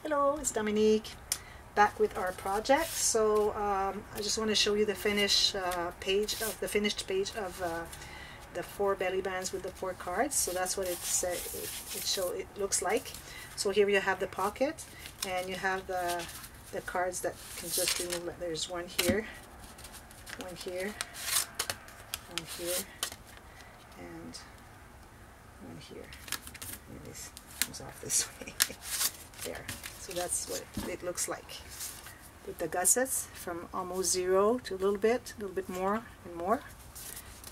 Hello, it's Dominique back with our project. So I just want to show you the finished page of the 4 belly bands with the 4 cards. So that's what it looks like. So here you have the pocket, and you have the cards that can just remove. There's one here, one here, one here, and one here. And this comes off this way. There. So that's what it looks like with the gussets, from almost 0 to a little bit more and more,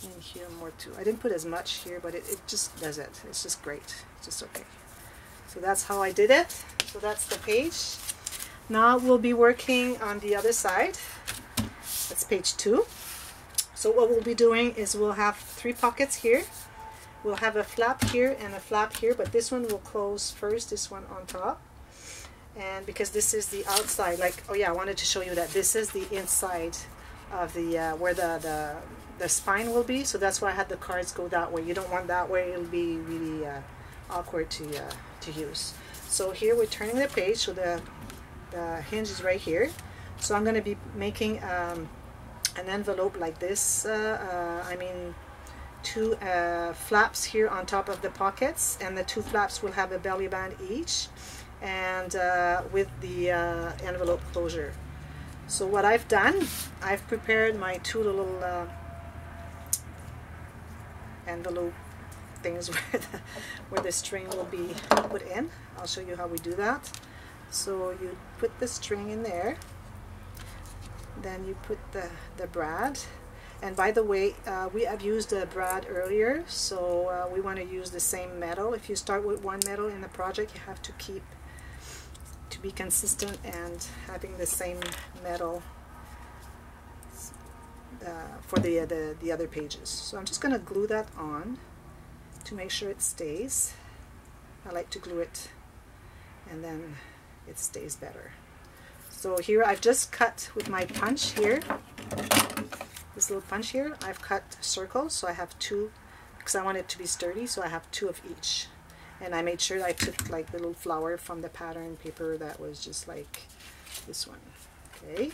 and here more too. I didn't put as much here, but it just does it. It's just great. It's just okay. So that's how I did it. So that's the page. Now we'll be working on the other side. That's page 2. So what we'll be doing is we'll have 3 pockets here. We'll have a flap here and a flap here, but this one will close first, this one on top. And because this is the outside, like, oh yeah, I wanted to show you that this is the inside of the where the spine will be. So that's why I had the cards go that way. You don't want that way; it'll be really awkward to use. So here we're turning the page, so the hinge is right here. So I'm going to be making an envelope like this. I mean, 2 flaps here on top of the pockets, and the 2 flaps will have a belly band each, and with the envelope closure. So what I've done, I've prepared my 2 little envelope things where the string will be put in. I'll show you how we do that. So you put the string in there, then you put the brad. And by the way, we have used a brad earlier, so we want to use the same metal. If you start with one metal in the project, you have to keep to be consistent and having the same metal for the other pages. So I'm just going to glue that on to make sure it stays. I like to glue it, and then it stays better. So here I've just cut with my punch here. This little punch here, I've cut circles, so I have 2 because I want it to be sturdy, so I have 2 of each. And I made sure I took like the little flower from the pattern paper that was just like this one. Okay,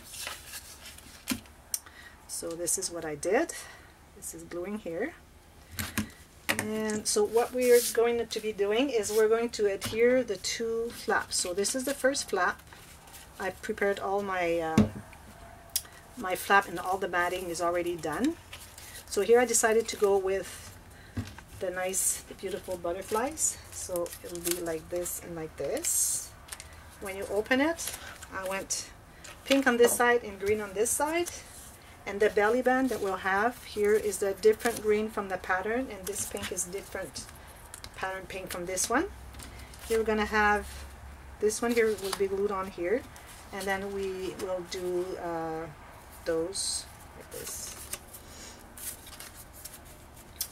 so this is what I did. This is gluing here. And so what we're going to be doing is we're going to adhere the 2 flaps. So this is the first flap. I've prepared all my my flap, and all the matting is already done. So here I decided to go with the beautiful butterflies. So it'll be like this and like this. When you open it, I went pink on this side and green on this side. And the belly band that we'll have here is the different green from the pattern, and this pink is different pattern pink from this one. Here we're going to have this one here will be glued on here, and then we will do those like this.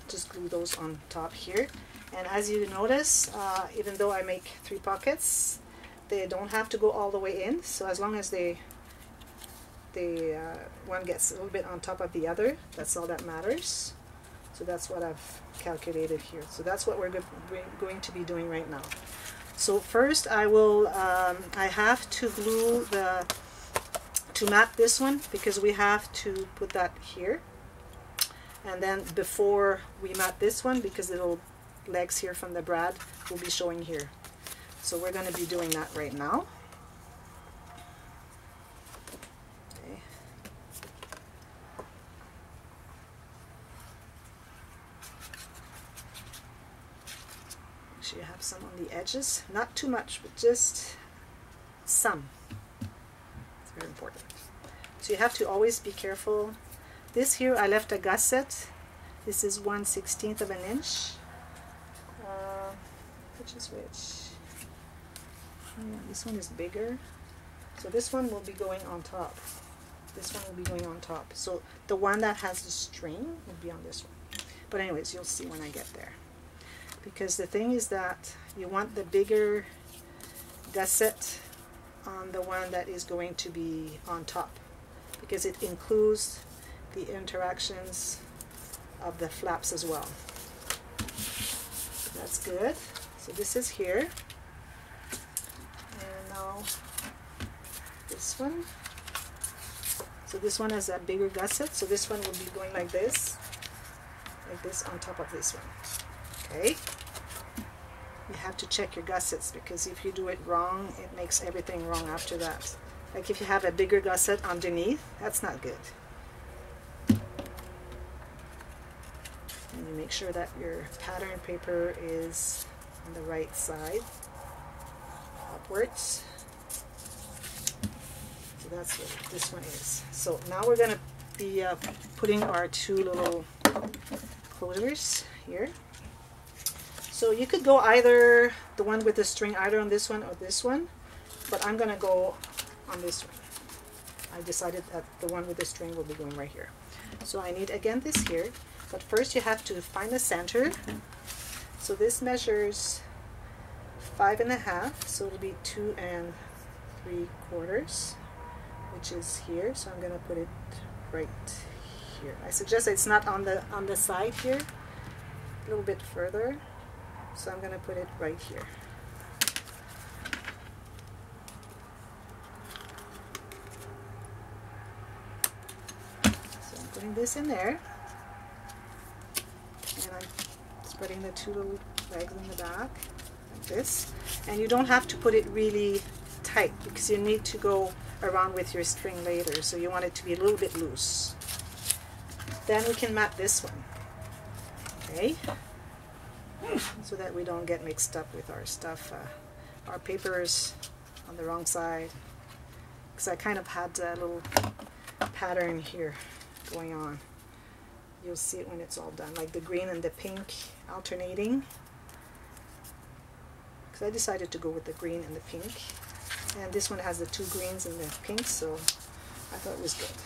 Just glue those on top here. And as you notice, even though I make 3 pockets, they don't have to go all the way in. So as long as one gets a little bit on top of the other, that's all that matters. So that's what I've calculated here. So that's what we're going to be doing right now. So first I will I have to glue to mat this one, because we have to put that here, and then before we mat this one, because the little legs here from the brad will be showing here. So we're going to be doing that right now. Okay. Make sure you have some on the edges, not too much, but just some. It's very important. So you have to always be careful. This here I left a gusset. This is 1/16 of an inch. Which is which? Yeah, this one is bigger. So this one will be going on top. This one will be going on top. So the one that has the string will be on this one. But anyways, you'll see when I get there. Because the thing is that you want the bigger gusset on the one that is going to be on top, because it includes the interactions of the flaps as well. So that's good. So this is here, and Now this one. So this one has a bigger gusset, so this one will be going like this on top of this one. Okay? You have to check your gussets, because if you do it wrong, it makes everything wrong after that. Like if you have a bigger gusset underneath, that's not good. And you make sure that your pattern paper is on the right side, upwards. So that's what this one is. So now we're going to be putting our two little closures here. So you could go either the one with the string, either on this one or this one, but I'm going to go on this one. I decided that the one with the string will be going right here. So I need again this here, but first you have to find the center. So this measures 5.5, so it'll be 2 3/4, which is here. So I'm going to put it right here. I suggest it's not on the side here, a little bit further. So I'm going to put it right here. So I'm putting this in there, and I'm spreading the two little legs in the back like this. And you don't have to put it really tight, because you need to go around with your string later, so you want it to be a little bit loose. Then we can mat this one, okay, so that we don't get mixed up with our stuff, our papers on the wrong side, because I kind of had a little pattern here going on. You'll see it when it's all done, like the green and the pink alternating, because I decided to go with the green and the pink, and this one has the two greens and the pink, so I thought it was good.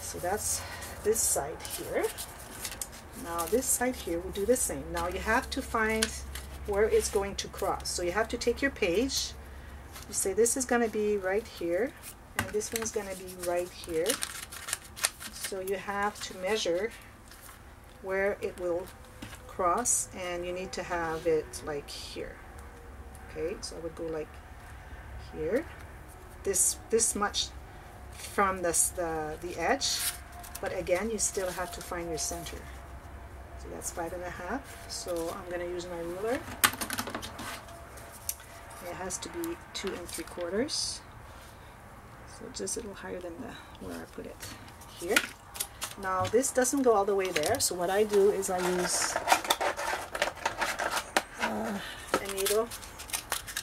So that's this side here. Now this side here, we'll do the same. Now you have to find where it's going to cross. So you have to take your page, you say this is going to be right here, and this one's going to be right here. So you have to measure where it will cross, and you need to have it like here. Okay, so I would go like here, this much from the edge, but again you still have to find your center. So that's 5.5. So I'm going to use my ruler. It has to be 2 3/4. So just a little higher than where I put it here. Now this doesn't go all the way there, so what I do is I use a needle.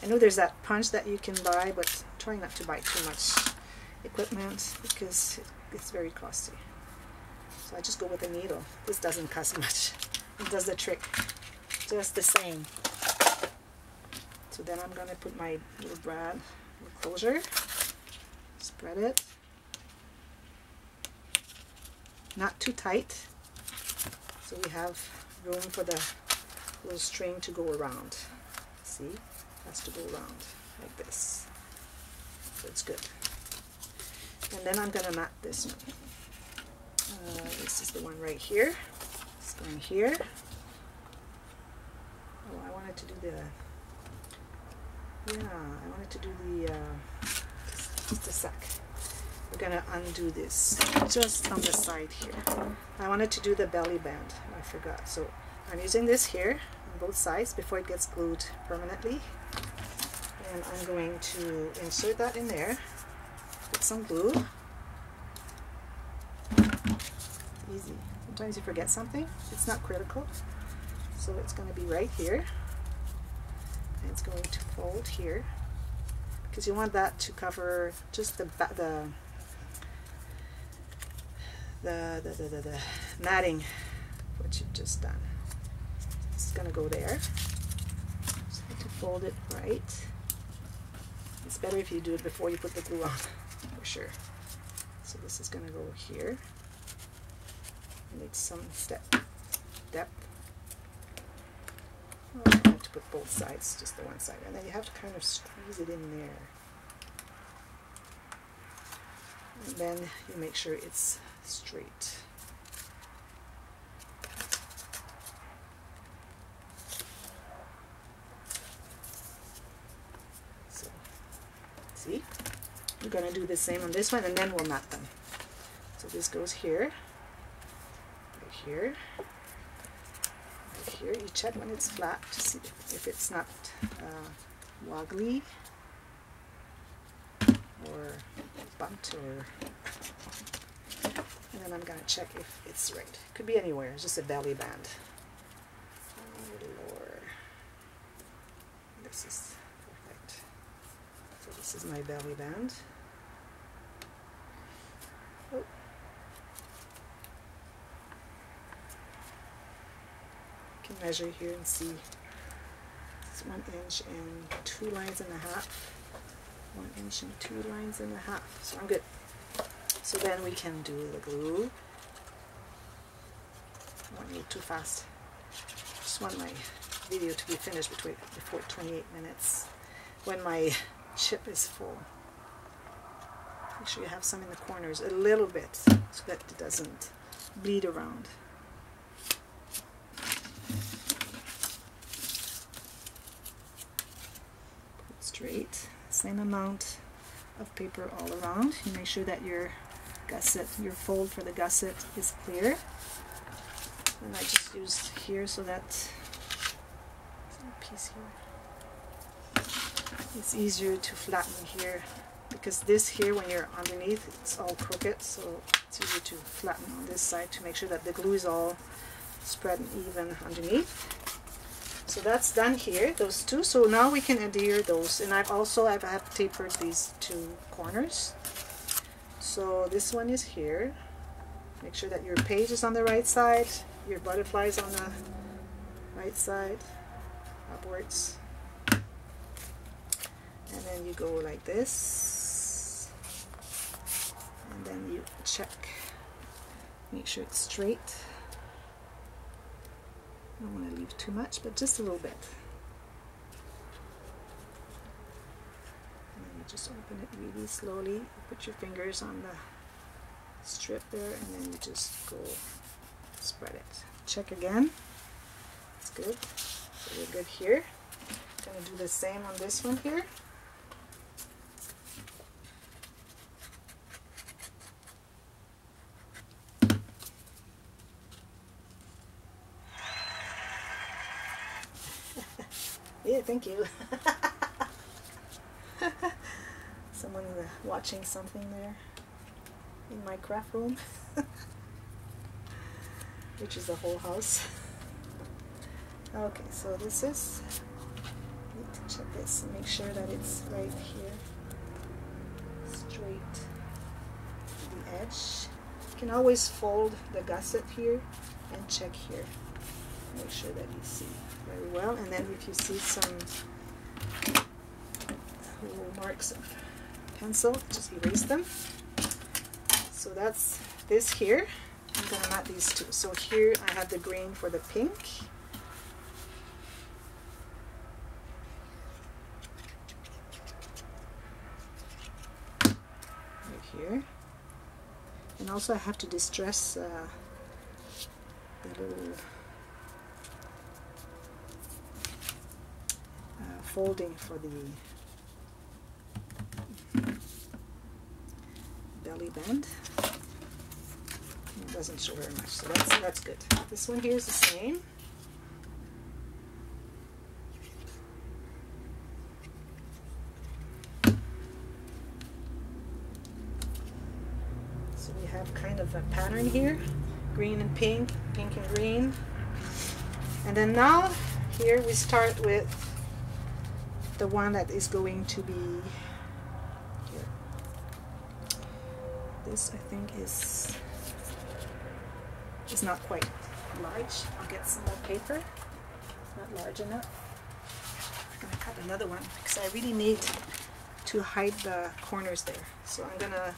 I know there's that punch that you can buy, but try not to buy too much equipment because it's very costly. So I just go with a needle. This doesn't cost much. It does the trick just the same. So then I'm going to put my little brad closure, spread it, not too tight, so we have room for the little string to go around. See, it has to go around like this, so it's good. And then I'm going to mat this one. This is the one right here. It's going here. Oh, I wanted to do just a sec. We're going to undo this just on the side here. I wanted to do the belly band. I forgot. So I'm using this here on both sides before it gets glued permanently. And I'm going to insert that in there with some glue. Easy. Sometimes you forget something. It's not critical. So it's going to be right here. And it's going to fold here. Because you want that to cover just the matting, what you've just done. It's going to go there. Just need to fold it right. It's better if you do it before you put the glue on, for sure. So this is going to go here. You need some depth. Oh, you have to put both sides, just the one side, and then you have to kind of squeeze it in there. And then you make sure it's straight. See? We're going to do the same on this one, and then we'll mat them. So this goes here, right here, right here. You check when it's flat to see if it's not wobbly or bumped, or, and then I'm going to check if it's right. It could be anywhere, it's just a belly band. A little lower. This is perfect. So this is my belly band. Oh. You can measure here and see it's 1 inch and 2 lines and a half. 1 inch and 2 lines and a half. So I'm good. So then we can do the glue. I don't need too fast. Just want my video to be finished before 28 minutes when my chip is full. Make sure you have some in the corners a little bit so that it doesn't bleed around. Put it straight. Same amount of paper all around. You make sure that your gusset, your fold for the gusset is clear. And I just used here so that piece here. It's easier to flatten here because this here, when you're underneath, it's all crooked, so it's easier to flatten on this side to make sure that the glue is all spread and even underneath. So that's done here, those two. So now we can adhere those, and I've tapered these two corners. So this one is here. Make sure that your page is on the right side, your butterfly is on the right side, upwards, and then you go like this, and then you check, make sure it's straight. I don't want to leave too much, but just a little bit. And then you just open it really slowly. You put your fingers on the strip there, and then you just go spread it. Check again. It's good. So we're good here. I'm going to do the same on this one here. Yeah, thank you. Someone watching something there in my craft room, which is the whole house. Okay, so this is, need to check this and make sure that it's right here, straight to the edge. You can always fold the gusset here and check here. Make sure that you see very well, and then if you see some little marks of pencil, just erase them. So that's this here. I'm going to mat these two. So here I have the green for the pink. Right here. And also I have to distress the little folding for the belly band. It doesn't show very much, so that's good. This one here is the same. So we have kind of a pattern here, green and pink, pink and green. And then now here we start with the one that is going to be here. This I think is not quite large. I'll get some more paper. It's not large enough. I'm going to cut another one because I really need to hide the corners there. So I'm going to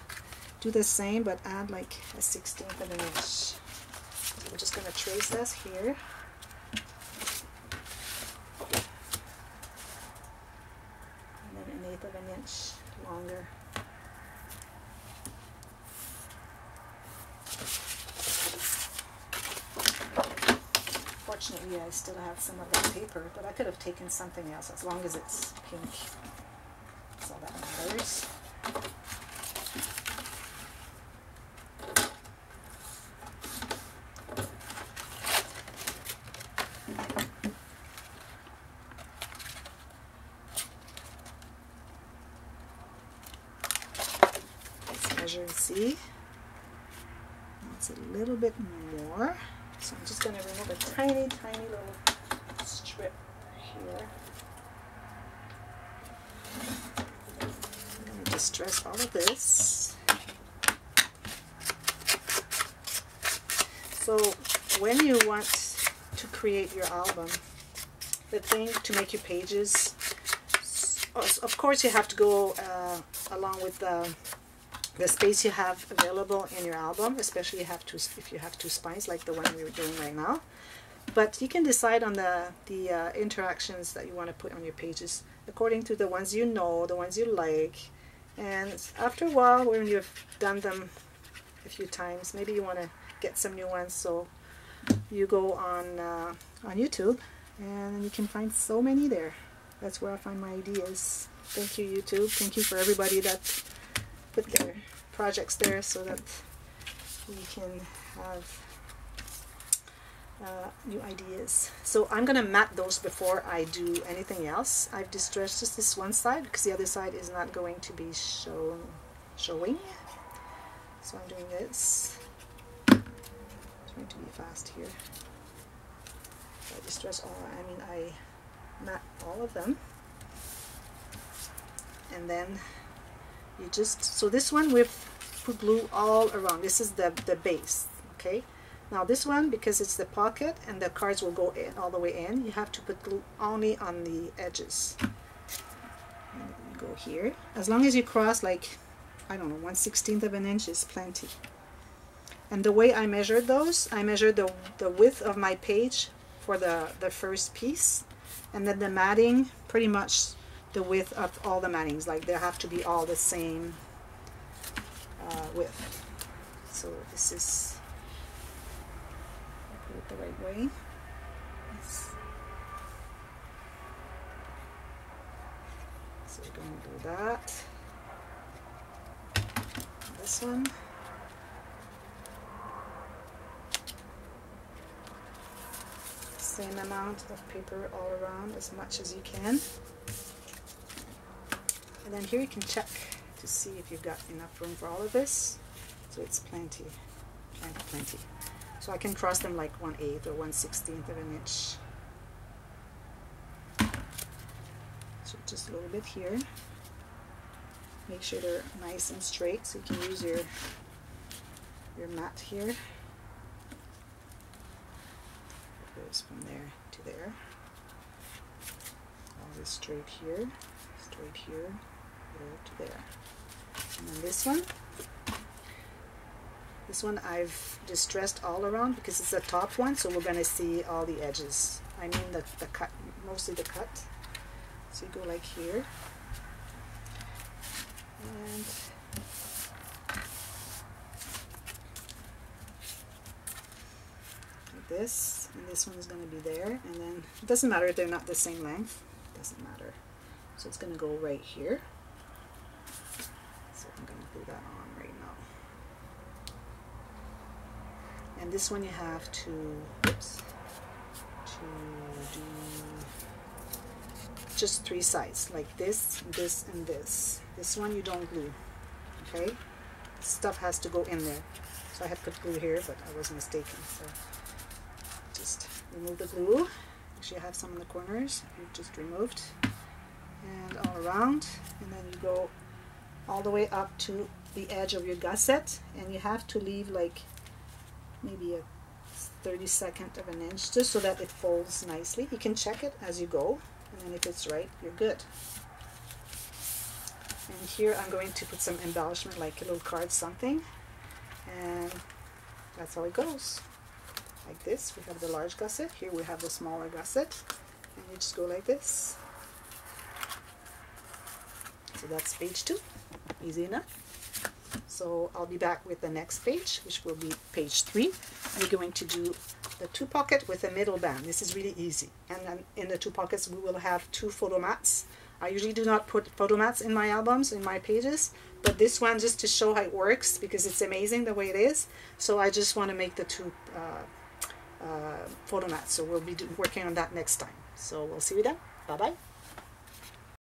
do the same but add like a 1/16 of an inch. So I'm just going to trace this here. Of an inch longer. Fortunately, I still have some of that paper, but I could have taken something else as long as it's pink. That's all that matters. Let's measure and see. It's a little bit more. So I'm just going to remove a tiny, tiny little strip here. I'm going to distress all of this. So when you want to create your album, the thing to make your pages, of course you have to go along with the space you have available in your album, especially if you have two spines like the one we were doing right now. But you can decide on the interactions that you want to put on your pages according to the ones you know, the ones you like. And after a while, when you've done them a few times, maybe you want to get some new ones. So you go on YouTube, and you can find so many there. That's where I find my ideas. Thank you, YouTube. Thank you for everybody that put their projects there so that we can have new ideas. So I'm going to mat those before I do anything else. I've distressed just this one side because the other side is not going to be showing. So I'm doing this. I'm trying to be fast here. So I distress all, I mat all of them. And then you just, so this one we've put glue all around. This is the base, okay? Now this one, because it's the pocket and the cards will go in all the way in, you have to put glue only on the edges. And you go here. As long as you cross like, I don't know, 1/16 of an inch is plenty. And the way I measured those, I measured the width of my page for the first piece, and then the matting, pretty much the width of all the mattings. Like they have to be all the same width. So this is, I put it the right way. So we're going to do that. This one. Same amount of paper all around, as much as you can. And then here you can check to see if you've got enough room for all of this. So it's plenty, plenty. So I can cross them like 1/8 or 1/16 of an inch. So just a little bit here. Make sure they're nice and straight so you can use your mat here. It goes from there to there. All this straight here, there to there. And then this one I've distressed all around because it's the top one, so we're going to see all the edges. I mean the cut, mostly the cut. So you go like here, and like this, and this one is going to be there, and then it doesn't matter if they're not the same length, it doesn't matter. So it's going to go right here. So I'm going to glue that on right now. And this one you have to, oops, to do just 3 sides, like this, this, and this. This one you don't glue, okay? Stuff has to go in there. So I had put glue here, but I was mistaken. So just remove the glue. Actually, I have some in the corners you just removed. And all around, and then you go all the way up to the edge of your gusset, and you have to leave like maybe a 32nd of an inch just so that it folds nicely. You can check it as you go, and then if it's right, you're good. And here I'm going to put some embellishment, like a little card, something, and that's how it goes. Like this, we have the large gusset, here we have the smaller gusset, and you just go like this. So that's page 2, easy enough. So I'll be back with the next page, which will be page 3. We're going to do the 2 pocket with a middle band. This is really easy. And then in the 2 pockets we will have 2 photo mats I usually do not put photo mats in my albums, in my pages, but this one, just to show how it works, because it's amazing the way it is. So I just want to make the two photo mats. So we'll be working on that next time. So we'll see you then. Bye bye.